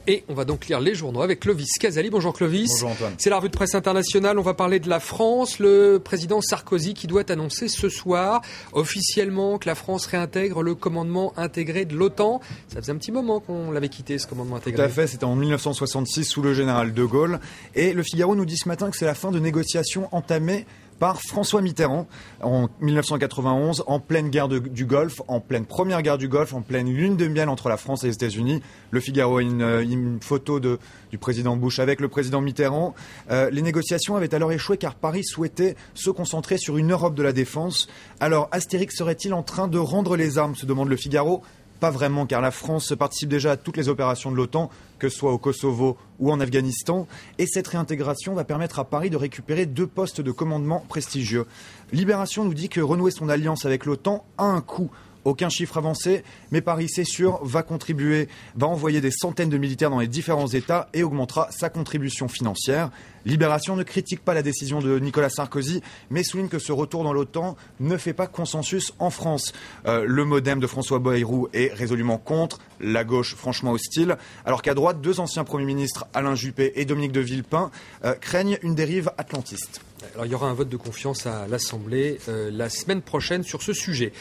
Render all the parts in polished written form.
Et on va donc lire les journaux avec Clovis Casali. Bonjour Clovis. Bonjour Antoine. C'est la revue de presse internationale. On va parler de la France. Le président Sarkozy qui doit annoncer ce soir officiellement que la France réintègre le commandement intégré de l'OTAN. Ça faisait un petit moment qu'on l'avait quitté, ce commandement intégré. Tout à fait, c'était en 1966 sous le général de Gaulle. Et le Figaro nous dit ce matin que c'est la fin de négociations entamées par François Mitterrand en 1991, en pleine guerre du Golfe, en pleine première guerre du Golfe, en pleine lune de miel entre la France et les États-Unis. Le Figaro a une photo du président Bush avec le président Mitterrand. Les négociations avaient alors échoué car Paris souhaitait se concentrer sur une Europe de la défense. Alors Astérix serait-il en train de rendre les armes, se demande le Figaro ? Pas vraiment, car la France participe déjà à toutes les opérations de l'OTAN, que ce soit au Kosovo ou en Afghanistan. Et cette réintégration va permettre à Paris de récupérer 2 postes de commandement prestigieux. Libération nous dit que renouer son alliance avec l'OTAN a un coût. Aucun chiffre avancé, mais Paris, c'est sûr, va envoyer des centaines de militaires dans les différents États et augmentera sa contribution financière. Libération ne critique pas la décision de Nicolas Sarkozy, mais souligne que ce retour dans l'OTAN ne fait pas consensus en France. Le MoDem de François Bayrou est résolument contre, la gauche franchement hostile, alors qu'à droite, 2 anciens premiers ministres, Alain Juppé et Dominique de Villepin, craignent une dérive atlantiste. Alors, il y aura un vote de confiance à l'Assemblée la semaine prochaine sur ce sujet.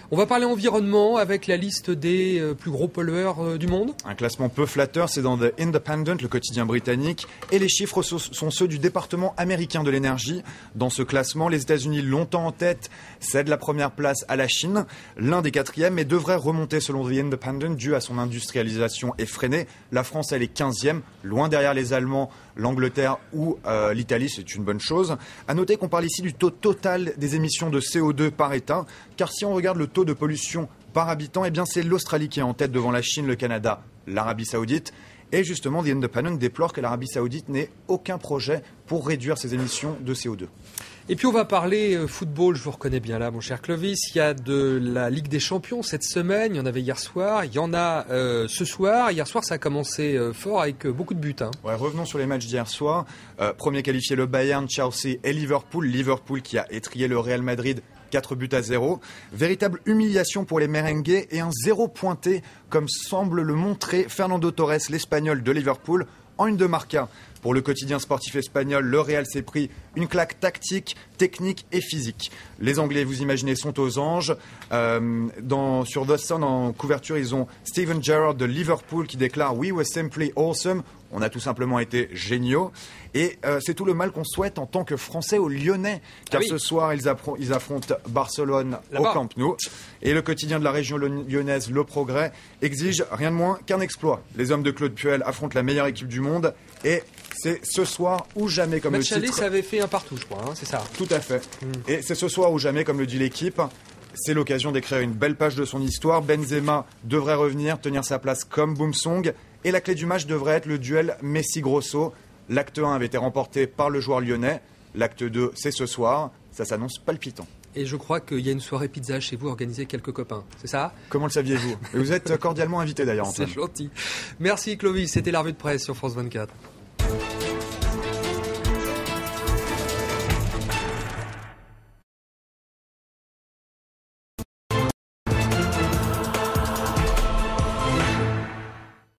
On va parler environnement avec la liste des plus gros pollueurs du monde. Un classement peu flatteur, c'est dans The Independent, le quotidien britannique. Et les chiffres sont ceux du département américain de l'énergie. Dans ce classement, les États-Unis, longtemps en tête, cèdent la première place à la Chine. L'Inde est 4e, mais devrait remonter selon The Independent, dû à son industrialisation effrénée. La France, elle est 15e, loin derrière les Allemands, l'Angleterre ou l'Italie, c'est une bonne chose. À noter qu'on parle ici du taux total des émissions de CO2 par État, car si on regarde le taux de pollution par habitant, eh bien c'est l'Australie qui est en tête devant la Chine, le Canada, l'Arabie Saoudite. Et justement, The Independent déplore que l'Arabie Saoudite n'ait aucun projet pour réduire ses émissions de CO2. Et puis on va parler football, je vous reconnais bien là mon cher Clovis, il y a de la Ligue des Champions cette semaine, il y en avait hier soir, il y en a ce soir. Hier soir ça a commencé fort avec beaucoup de buts. Ouais, revenons sur les matchs d'hier soir. Premier qualifié le Bayern, Chelsea et Liverpool. Liverpool qui a étrillé le Real Madrid 4-0. Véritable humiliation pour les merengues et un 0 pointé comme semble le montrer Fernando Torres, l'Espagnol de Liverpool, en une de Marca. Pour le quotidien sportif espagnol, le Real s'est pris une claque tactique, technique et physique. Les Anglais, vous imaginez, sont aux anges. Sur The Sun, en couverture, ils ont Steven Gerrard de Liverpool qui déclare « We were simply awesome ». On a tout simplement été géniaux. Et c'est tout le mal qu'on souhaite en tant que Français aux Lyonnais. Car ce soir, ils affrontent Barcelone au Camp Nou. Et le quotidien de la région lyonnaise, Le Progrès, exige rien de moins qu'un exploit. Les hommes de Claude Puel affrontent la meilleure équipe du monde. Et c'est ce soir ou jamais, comme le titre. Match aller, ça avait fait un partout, je crois, c'est ça. Tout à fait. Et c'est ce soir ou jamais, comme le dit l'équipe. C'est l'occasion d'écrire une belle page de son histoire. Benzema devrait revenir, tenir sa place comme Boumsong. Et la clé du match devrait être le duel Messi-Grosso. L'acte 1 avait été remporté par le joueur lyonnais. L'acte 2, c'est ce soir. Ça s'annonce palpitant. Et je crois qu'il y a une soirée pizza chez vous organisée quelques copains, c'est ça ? Comment le saviez-vous ? Et vous êtes cordialement invité d'ailleurs, Antoine. C'est gentil. Merci Clovis, c'était la revue de presse sur France 24.